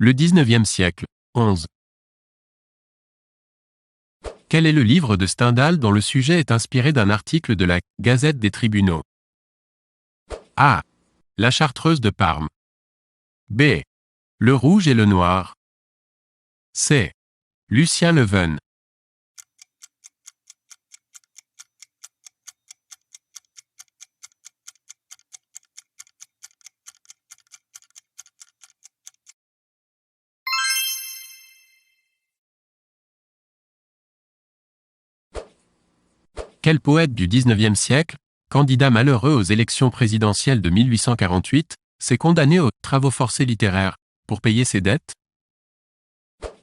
Le 19e siècle. 11. Quel est le livre de Stendhal dont le sujet est inspiré d'un article de la Gazette des tribunaux? A. La Chartreuse de Parme. B. Le rouge et le noir. C. Lucien Leven. Quel poète du 19e siècle, candidat malheureux aux élections présidentielles de 1848, s'est condamné aux travaux forcés littéraires pour payer ses dettes?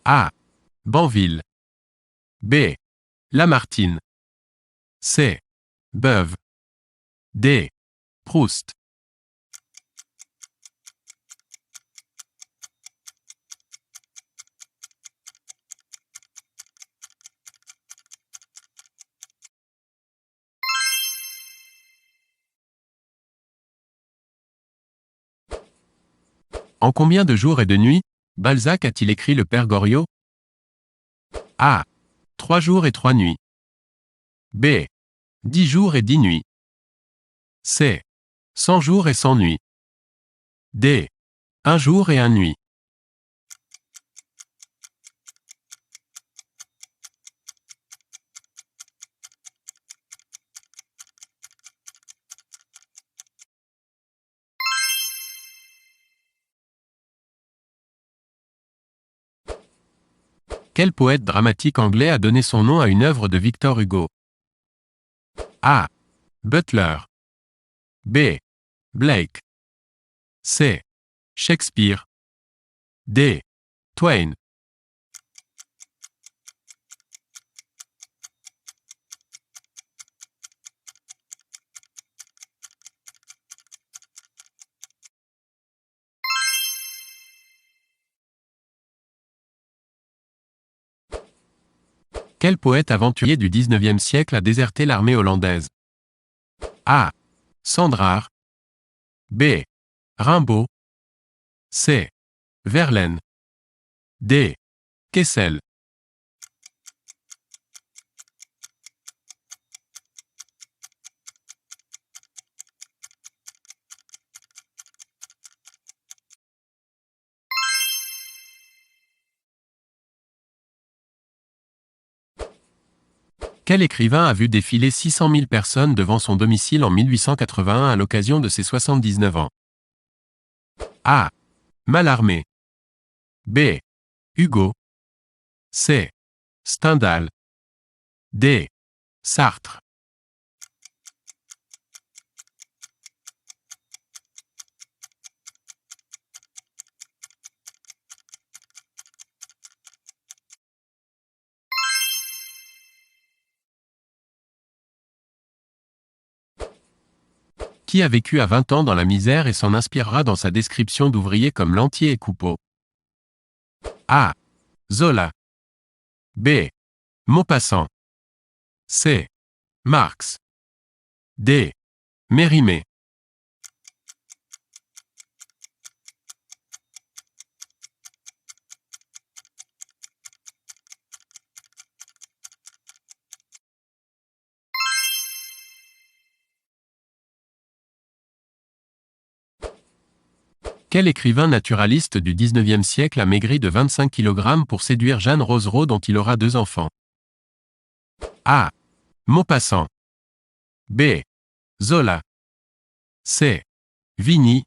A. Banville. B. Lamartine. C. Beuve. D. Proust. En combien de jours et de nuits, Balzac a-t-il écrit le Père Goriot? A. 3 jours et 3 nuits. B. 10 jours et 10 nuits. C. 100 jours et 100 nuits. D. 1 jour et 1 nuit. Quel poète dramatique anglais a donné son nom à une œuvre de Victor Hugo? A. Butler. B. Blake. C. Shakespeare. D. Twain. Quel poète aventurier du 19e siècle a déserté l'armée hollandaise? A. Sandrard. B. Rimbaud. C. Verlaine. D. Kessel. Quel écrivain a vu défiler 600 000 personnes devant son domicile en 1881 à l'occasion de ses 79 ans? A. Mallarmé. B. Hugo. C. Stendhal. D. Sartre. Qui a vécu à 20 ans dans la misère et s'en inspirera dans sa description d'ouvriers comme Lantier et Coupeau? A. Zola. B. Maupassant. C. Marx. D. Mérimée. Quel écrivain naturaliste du 19e siècle a maigri de 25 kg pour séduire Jeanne Rosereau dont il aura 2 enfants? A. Maupassant. B. Zola. C. Vigny.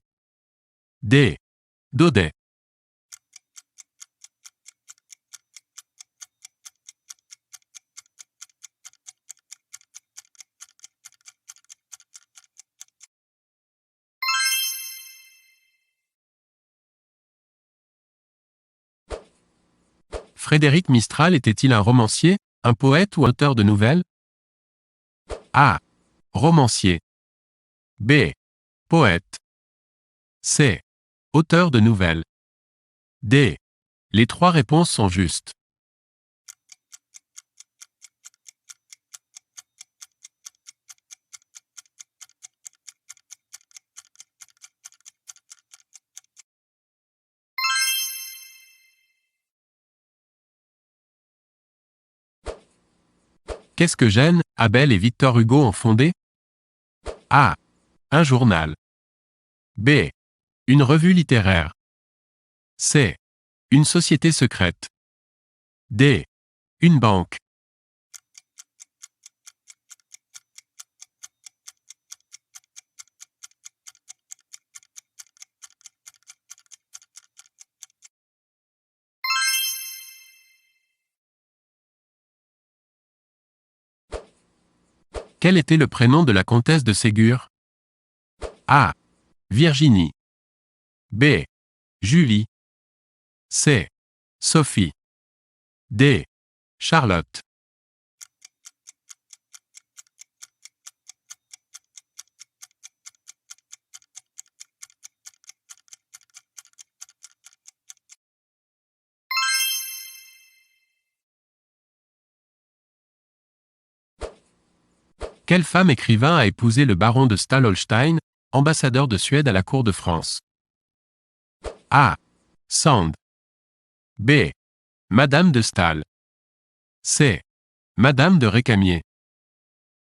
D. Daudet. Frédéric Mistral était-il un romancier, un poète ou auteur de nouvelles? A. Romancier. B. Poète. C. Auteur de nouvelles. D. Les 3 réponses sont justes. Qu'est-ce que Jeanne, Abel et Victor Hugo ont fondé? A. Un journal. B. Une revue littéraire. C. Une société secrète. D. Une banque. Quel était le prénom de la comtesse de Ségur? A. Virginie. B. Julie. C. Sophie. D. Charlotte. Quelle femme écrivain a épousé le baron de Stahl-Holstein, ambassadeur de Suède à la cour de France? A. Sand. B. Madame de Stahl. C. Madame de Récamier.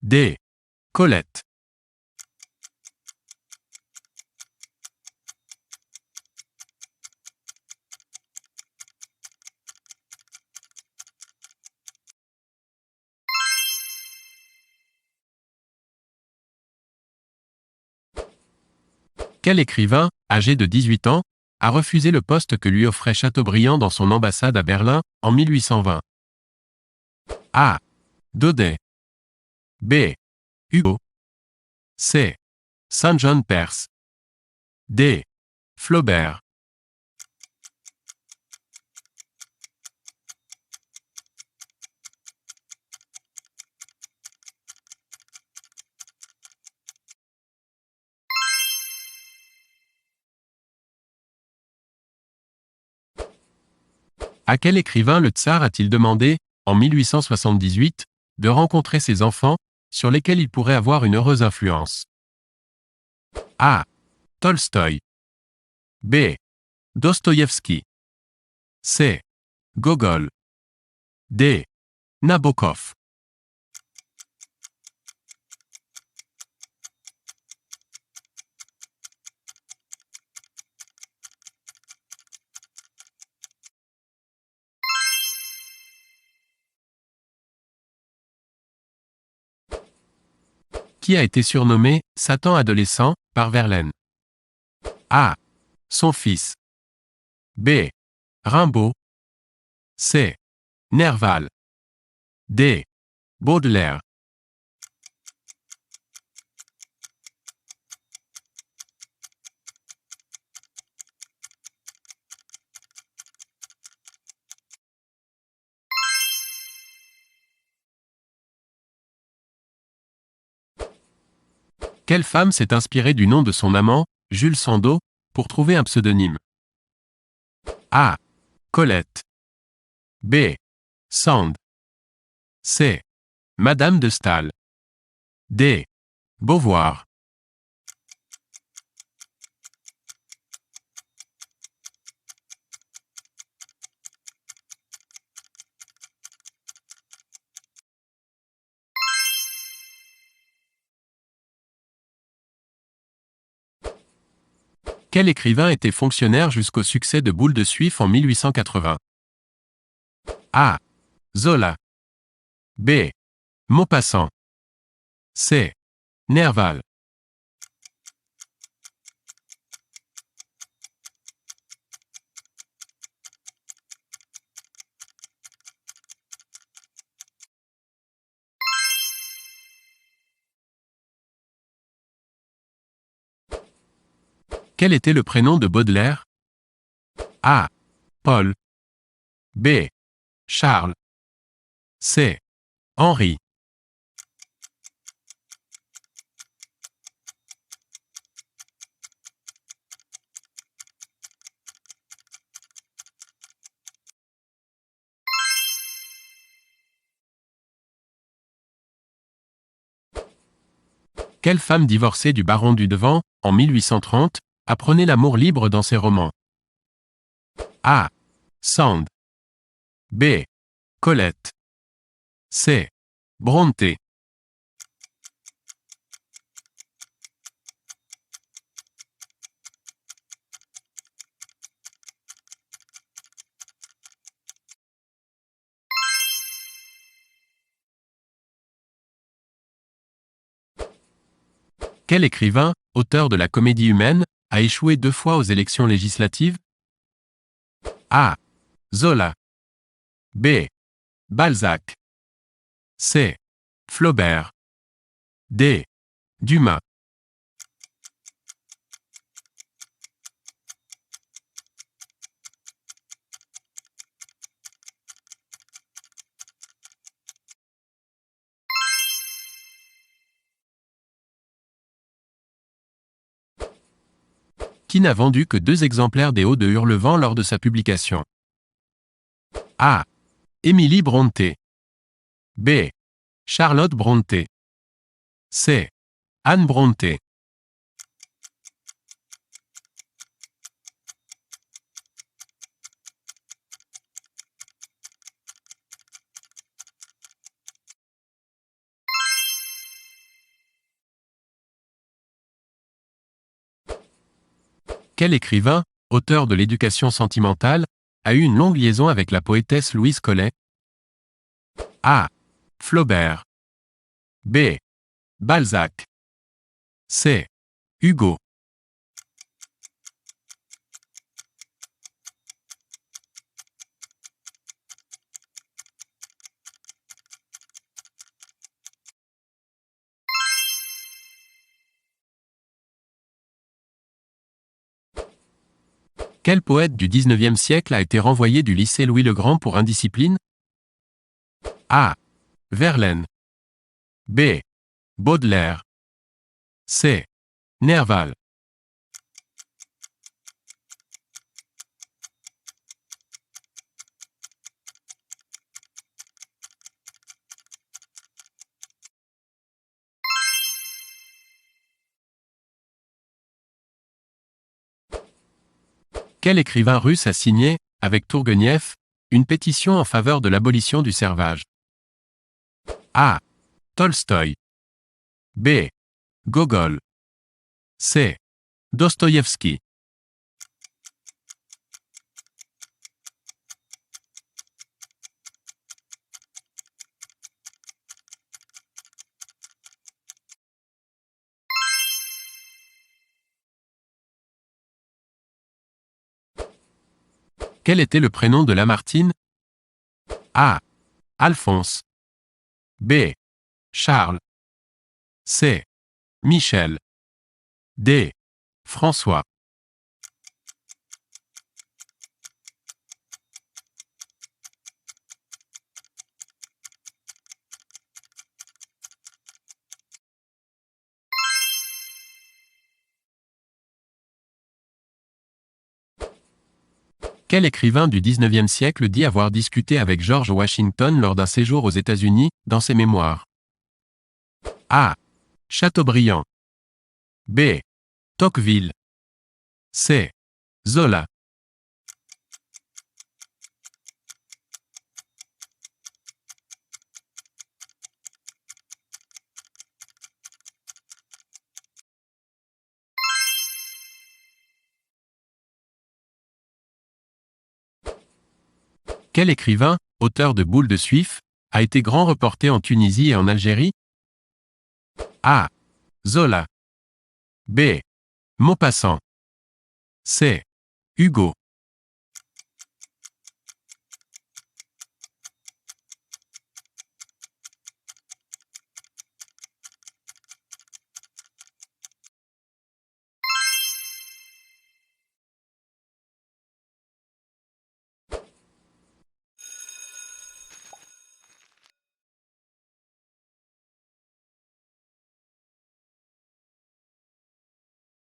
D. Colette. Quel écrivain, âgé de 18 ans, a refusé le poste que lui offrait Chateaubriand dans son ambassade à Berlin, en 1820? A. Daudet. B. Hugo. C. Saint John Perse. D. Flaubert. À quel écrivain le tsar a-t-il demandé, en 1878, de rencontrer ses enfants, sur lesquels il pourrait avoir une heureuse influence? A. Tolstoï. B. Dostoïevski. C. Gogol. D. Nabokov. Qui a été surnommé « Satan adolescent » par Verlaine? A. Son fils. B. Rimbaud. C. Nerval. D. Baudelaire. Quelle femme s'est inspirée du nom de son amant, Jules Sandeau, pour trouver un pseudonyme? A. Colette. B. Sand. C. Madame de Stahl. D. Beauvoir. Quel écrivain était fonctionnaire jusqu'au succès de Boule de Suif en 1880? A. Zola. B. Maupassant. C. Nerval. Quel était le prénom de Baudelaire? A. Paul. B. Charles. C. Henri. Quelle femme divorcée du baron du Devant, en 1830, apprenait l'amour libre dans ses romans? A. Sand. B. Colette. C. Brontë. Quel écrivain, auteur de la comédie humaine, a échoué 2 fois aux élections législatives? A. Zola. B. Balzac. C. Flaubert. D. Dumas. Qui n'a vendu que 2 exemplaires des Odes de Hurlevent lors de sa publication? A. Émilie Brontë. B. Charlotte Brontë. C. Anne Brontë. Quel écrivain, auteur de l'éducation sentimentale, a eu une longue liaison avec la poétesse Louise Collet? A. Flaubert. B. Balzac. C. Hugo. Quel poète du XIXe siècle a été renvoyé du lycée Louis-le-Grand pour indiscipline? A. Verlaine. B. Baudelaire. C. Nerval. Quel écrivain russe a signé, avec Tourguenieff, une pétition en faveur de l'abolition du servage? A. Tolstoï. B. Gogol. C. Dostoïevski. Quel était le prénom de Lamartine? A. Alphonse. B. Charles. C. Michel. D. François. Quel écrivain du XIXe siècle dit avoir discuté avec George Washington lors d'un séjour aux États-Unis, dans ses mémoires? A. Chateaubriand. B. Tocqueville. C. Zola. Quel écrivain, auteur de Boule de Suif, a été grand reporter en Tunisie et en Algérie? A. Zola. B. Maupassant. C. Hugo.